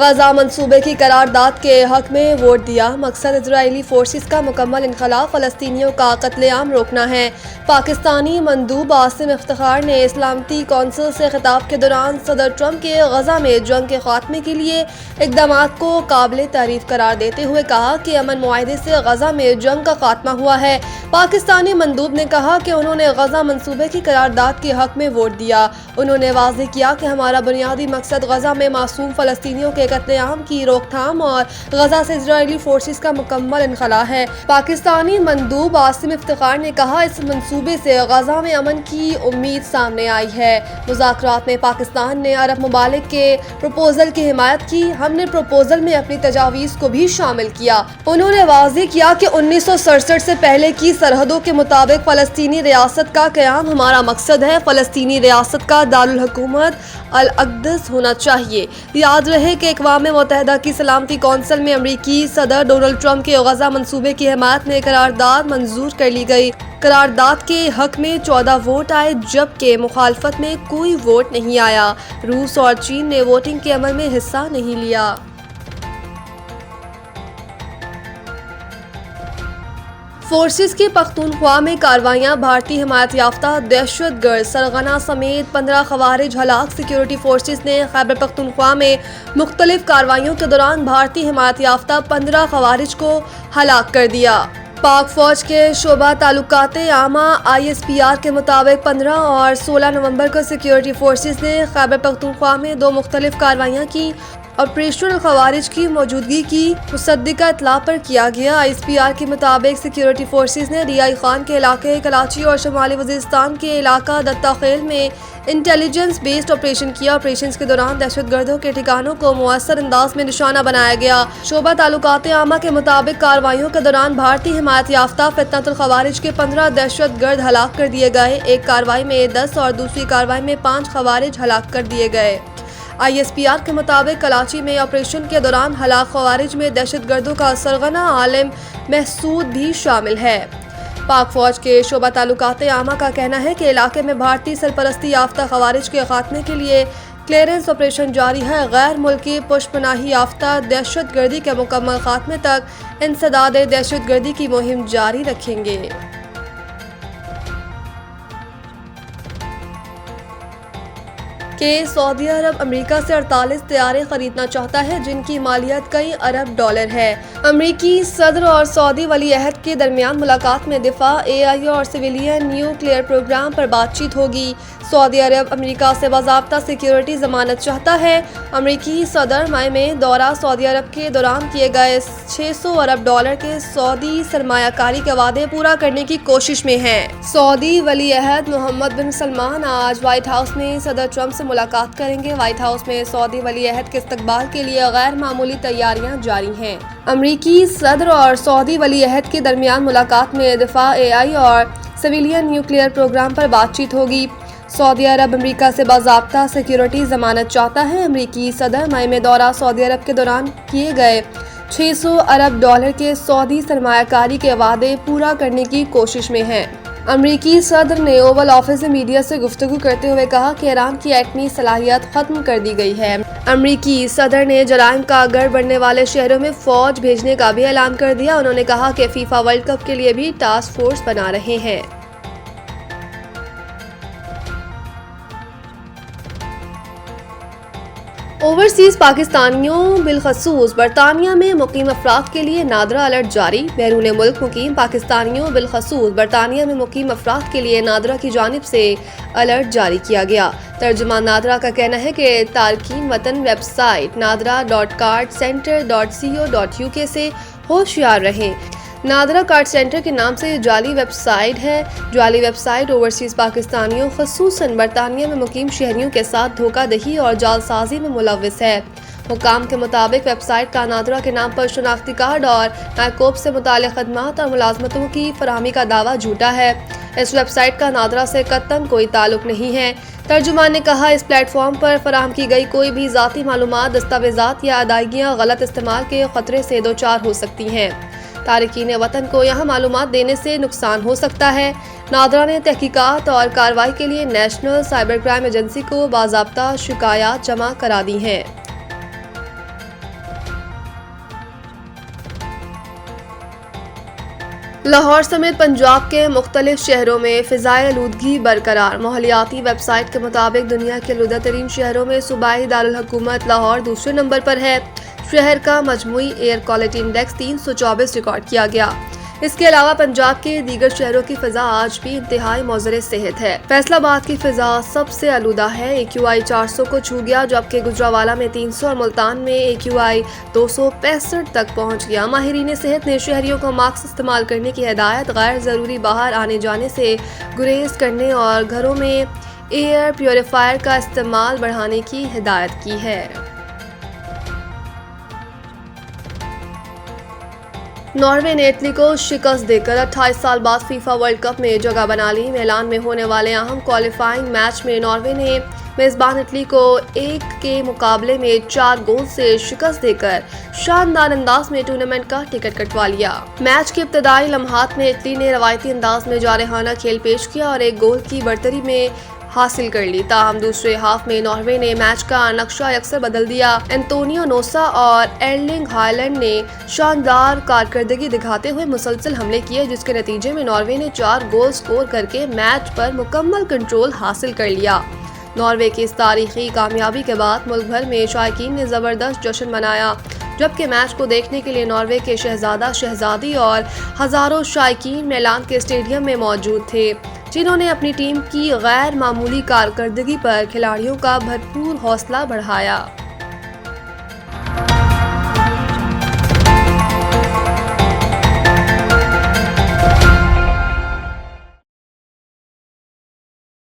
غزہ منصوبے کی قرارداد کے حق میں ووٹ دیا۔ مقصد اسرائیلی فورسز کا مکمل انخلا، فلسطینیوں کا قتل عام روکنا ہے۔ پاکستانی مندوب عاصم افتخار نے سلامتی کونسل سے خطاب کے دوران صدر ٹرمپ کے غزہ میں جنگ کے خاتمے کے لیے اقدامات کو قابل تعریف قرار دیتے ہوئے کہا کہ امن معاہدے سے غزہ میں جنگ کا خاتمہ ہوا ہے۔ پاکستانی مندوب نے کہا کہ انہوں نے غزہ منصوبے کی قرارداد کے حق میں ووٹ دیا۔ انہوں نے واضح کیا کہ ہمارا بنیادی مقصد غزہ میں معصوم فلسطینیوں کے قتل عام کی روک تھام اور غزہ سے اسرائیلی فورسز کا مکمل انخلا ہے۔ پاکستانی مندوب عاصم افتخار نے کہا اس منصوبے سے غزہ میں امن کی امید سامنے آئی ہے۔ مذاکرات میں پاکستان نے عرب ممالک کے پروپوزل کی حمایت کی۔ ہم نے پروپوزل میں اپنی تجاویز کو بھی شامل کیا۔ انہوں نے واضح کیا کہ 1967 سے پہلے کی سرحدوں کے مطابق فلسطینی ریاست کا قیام ہمارا مقصد ہے۔ فلسطینی ریاست کا دارالحکومت الاقدس ہونا چاہیے۔ یاد رہے کہ اقوام متحدہ کی سلامتی کونسل میں امریکی صدر ڈونلڈ ٹرمپ کے غزہ منصوبے کی حمایت میں قرارداد منظور کر لی گئی۔ قرارداد کے حق میں 14 ووٹ آئے جبکہ مخالفت میں کوئی ووٹ نہیں آیا۔ روس اور چین نے ووٹنگ کے عمل میں حصہ نہیں لیا۔ فورسز کی پختونخوا میں کارروائیاں، بھارتی حمایت یافتہ دہشت گرد سرغنہ سمیت 15 خوارج ہلاک۔ سیکورٹی فورسز نے خیبر پختونخوا میں مختلف کارروائیوں کے دوران بھارتی حمایت یافتہ 15 خوارج کو ہلاک کر دیا۔ پاک فوج کے شعبہ تعلقات عامہ ISPR کے مطابق 15 اور 16 نومبر کو سیکورٹی فورسز نے خیبر پختونخوا میں 2 مختلف کارروائیاں کی۔ آپریشن خوارج کی موجودگی کی مصدقہ اطلاع پر کیا گیا۔ ISPR کے مطابق سیکورٹی فورسز نے ریائی خان کے علاقے کراچی اور شمالی وزیرستان کے علاقہ دتا خیل میں انٹیلیجنس بیسڈ آپریشن کیا۔ آپریشن کے دوران دہشت گردوں کے ٹھکانوں کو مؤثر انداز میں نشانہ بنایا گیا۔ شعبہ تعلقات عامہ کے مطابق کارروائیوں کے دوران بھارتی حمایت یافتہ فتنۃ الخوارج کے 15 دہشت گرد ہلاک کر دیے گئے۔ ایک کارروائی میں 10 اور دوسری کارروائی میں 5 خوارج ہلاک کر دیے گئے۔ ISPR کے مطابق کراچی میں آپریشن کے دوران ہلاک خوارج میں دہشت گردوں کا سرغنہ عالم محسود بھی شامل ہے۔ پاک فوج کے شعبہ تعلقات عامہ کا کہنا ہے کہ علاقے میں بھارتی سرپرستی یافتہ خوارج کے خاتمے کے لیے کلیئرنس آپریشن جاری ہے۔ غیر ملکی پشت پناہی یافتہ دہشت گردی کے مکمل خاتمے تک انسداد دہشت گردی کی مہم جاری رکھیں گے۔ کہ سعودی عرب امریکہ سے 48 طیارے خریدنا چاہتا ہے جن کی مالیت کئی ارب ڈالر ہے۔ امریکی صدر اور سعودی ولی عہد کے درمیان ملاقات میں دفاع، AI اور سویلین نیوکلیئر پروگرام پر بات چیت ہوگی۔ سعودی عرب امریکہ سے باضابطہ سیکیورٹی ضمانت چاہتا ہے۔ امریکی صدر مئی میں دورہ سعودی عرب کے دوران کیے گئے 600 ارب ڈالر کے سعودی سرمایہ کاری کے وعدے پورا کرنے کی کوشش میں ہیں۔ سعودی ولی عہد محمد بن سلمان آج وائٹ ہاؤس میں صدر ٹرمپ سے ملاقات کریں گے۔ وائٹ ہاؤس میں سعودی ولی عہد کے استقبال کے لیے غیر معمولی تیاریاں جاری ہیں۔ امریکی صدر اور سعودی ولی عہد کے درمیان ملاقات میں دفاع، AI اور سویلین نیوکلیئر پروگرام پر بات چیت ہوگی۔ سعودی عرب امریکہ سے باضابطہ سیکیورٹی ضمانت چاہتا ہے۔ امریکی صدر مئی میں دورہ سعودی عرب کے دوران کیے گئے 600 ارب ڈالر کے سعودی سرمایہ کاری کے وعدے پورا کرنے کی کوشش میں ہیں۔ امریکی صدر نے اوول آفس میں میڈیا سے گفتگو کرتے ہوئے کہا کہ ایران کی ایٹمی صلاحیت ختم کر دی گئی ہے۔ امریکی صدر نے جرائم کا گڑھ بننے والے شہروں میں فوج بھیجنے کا بھی اعلان کر دیا۔ انہوں نے کہا کہ فیفا ورلڈ کپ کے لیے بھی ٹاسک فورس بنا رہے ہیں۔ اوورسیز پاکستانیوں بالخصوص برطانیہ میں مقیم افراد کے لیے نادرہ الرٹ جاری۔ بیرون ملک مقیم پاکستانیوں بالخصوص برطانیہ میں مقیم افراد کے لیے نادرہ کی جانب سے الرٹ جاری کیا گیا۔ ترجمان نادرہ کا کہنا ہے کہ تارکین وطن ویب سائٹ nadra.cardcenter.co.uk سے ہوشیار رہیں۔ نادرہ کارڈ سینٹر کے نام سے یہ جعلی ویب سائٹ ہے۔ جعلی ویب سائٹ اوورسیز پاکستانیوں خصوصاً برطانیہ میں مقیم شہریوں کے ساتھ دھوکہ دہی اور جعل سازی میں ملوث ہے۔ حکام کے مطابق ویب سائٹ کا نادرہ کے نام پر شناختی کارڈ اور نائکوب سے متعلق خدمات اور ملازمتوں کی فراہمی کا دعویٰ جھوٹا ہے۔ اس ویب سائٹ کا نادرہ سے قطعاً کوئی تعلق نہیں ہے۔ ترجمان نے کہا اس پلیٹ فارم پر فراہم کی گئی کوئی بھی ذاتی معلومات، دستاویزات یا ادائیگیاں غلط استعمال کے خطرے سے دوچار ہو سکتی ہیں۔ تارکین وطن کو یہاں معلومات دینے سے نقصان ہو سکتا ہے۔ نادرہ نے تحقیقات اور کارروائی کے لیے نیشنل سائبر کرائم ایجنسی کو باضابطہ شکایات جمع کرا دی ہیں۔ لاہور سمیت پنجاب کے مختلف شہروں میں فضائی آلودگی برقرار۔ ماحولیاتی ویب سائٹ کے مطابق دنیا کے آلودہ ترین شہروں میں صوبائی دارالحکومت لاہور دوسرے نمبر پر ہے۔ شہر کا مجموعی ایئر کوالٹی انڈیکس 324 ریکارڈ کیا گیا۔ اس کے علاوہ پنجاب کے دیگر شہروں کی فضا آج بھی انتہائی معذر صحت ہے۔ فیصل آباد کی فضا سب سے آلودہ ہے، AQI 400 کو چھو گیا، جبکہ گجرانوالہ میں 300 اور ملتان میں AQI 265 تک پہنچ گیا۔ ماہرین صحت نے شہریوں کو ماسک استعمال کرنے کی ہدایت، غیر ضروری باہر آنے جانے سے گریز کرنے اور گھروں میں ایئر پیوریفائر کا استعمال بڑھانے کی ہدایت کی ہے۔ ناروے نے اٹلی کو شکست دے کر 28 سال بعد فیفا ورلڈ کپ میں جگہ بنا لی۔ میلان میں ہونے والے اہم کوالیفائنگ میچ میں ناروے نے میزبان اٹلی کو 1 کے مقابلے میں 4 گول سے شکست دے کر شاندار انداز میں ٹورنامنٹ کا ٹکٹ کٹوا لیا۔ میچ کے ابتدائی لمحات میں اٹلی نے روایتی انداز میں جارحانہ کھیل پیش کیا اور 1 گول کی برتری میں حاصل کر لی، تاہم دوسرے ہاف میں ناروے نے میچ کا نقشہ یکسر بدل دیا۔ انتونیو نوسا اور ایرلنگ ہالینڈ نے شاندار کارکردگی دکھاتے ہوئے مسلسل حملے کیے، جس کے نتیجے میں ناروے نے 4 گول سکور کر کے میچ پر مکمل کنٹرول حاصل کر لیا۔ ناروے کی اس تاریخی کامیابی کے بعد ملک بھر میں شائقین نے زبردست جشن منایا، جبکہ میچ کو دیکھنے کے لیے ناروے کے شہزادہ شہزادی اور ہزاروں شائقین میلان کے اسٹیڈیم میں موجود تھے، جنہوں نے اپنی ٹیم کی غیر معمولی کارکردگی پر کھلاڑیوں کا بھرپور حوصلہ بڑھایا۔